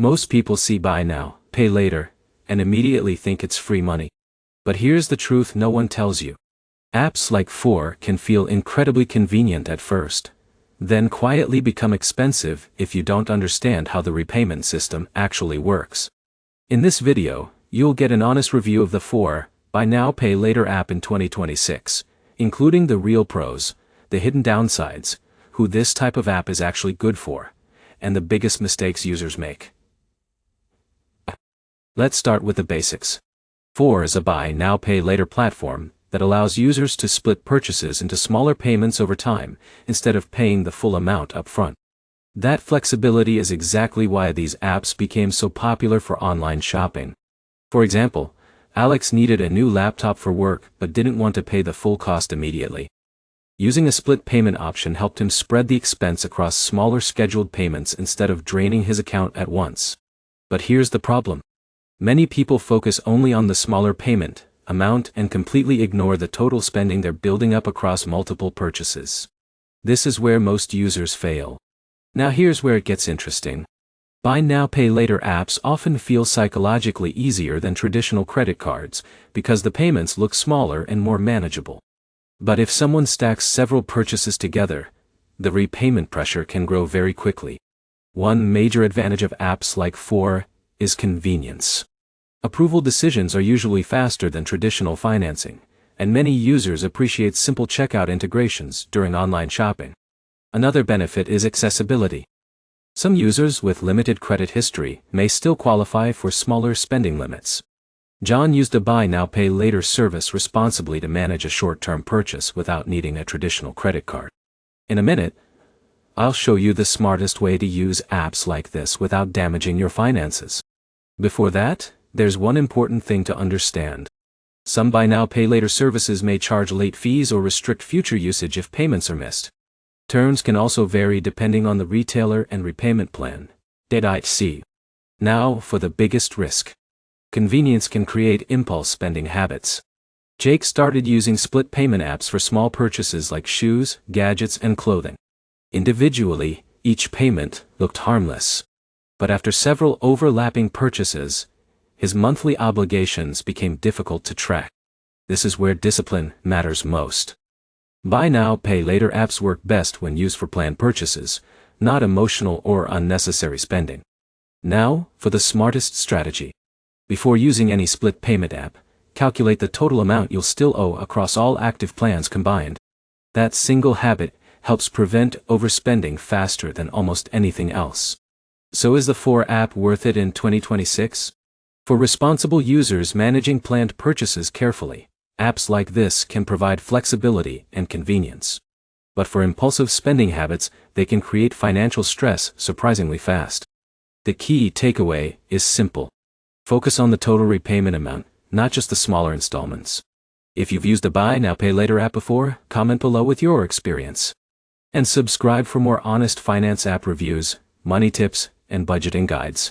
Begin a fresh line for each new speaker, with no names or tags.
Most people see buy now, pay later, and immediately think it's free money. But here's the truth no one tells you. Apps like Four can feel incredibly convenient at first, then quietly become expensive if you don't understand how the repayment system actually works. In this video, you'll get an honest review of the Four Buy Now Pay Later app in 2026, including the real pros, the hidden downsides, who this type of app is actually good for, and the biggest mistakes users make. Let's start with the basics. Four is a buy now pay later platform that allows users to split purchases into smaller payments over time instead of paying the full amount up front. That flexibility is exactly why these apps became so popular for online shopping. For example, Alex needed a new laptop for work but didn't want to pay the full cost immediately. Using a split payment option helped him spread the expense across smaller scheduled payments instead of draining his account at once. But here's the problem. Many people focus only on the smaller payment amount and completely ignore the total spending they're building up across multiple purchases. This is where most users fail. Now here's where it gets interesting. Buy now pay later apps often feel psychologically easier than traditional credit cards because the payments look smaller and more manageable. But if someone stacks several purchases together, the repayment pressure can grow very quickly. One major advantage of apps like Four is convenience. Approval decisions are usually faster than traditional financing, and many users appreciate simple checkout integrations during online shopping. Another benefit is accessibility. Some users with limited credit history may still qualify for smaller spending limits. John used a buy now pay later service responsibly to manage a short-term purchase without needing a traditional credit card. In a minute, I'll show you the smartest way to use apps like this without damaging your finances. Before that, there's one important thing to understand. Some buy now pay later services may charge late fees or restrict future usage if payments are missed. Terms can also vary depending on the retailer and repayment plan. See. Now for the biggest risk. Convenience can create impulse spending habits. Jake started using split payment apps for small purchases like shoes, gadgets, and clothing. Individually, each payment looked harmless. But after several overlapping purchases, his monthly obligations became difficult to track. This is where discipline matters most. Buy now, pay later apps work best when used for planned purchases, not emotional or unnecessary spending. Now, for the smartest strategy. Before using any split payment app, calculate the total amount you'll still owe across all active plans combined. That single habit helps prevent overspending faster than almost anything else. So is the Four app worth it in 2026? For responsible users managing planned purchases carefully, apps like this can provide flexibility and convenience. But for impulsive spending habits, they can create financial stress surprisingly fast. The key takeaway is simple. Focus on the total repayment amount, not just the smaller installments. If you've used a buy now pay later app before, comment below with your experience. And subscribe for more honest finance app reviews, money tips, and budgeting guides.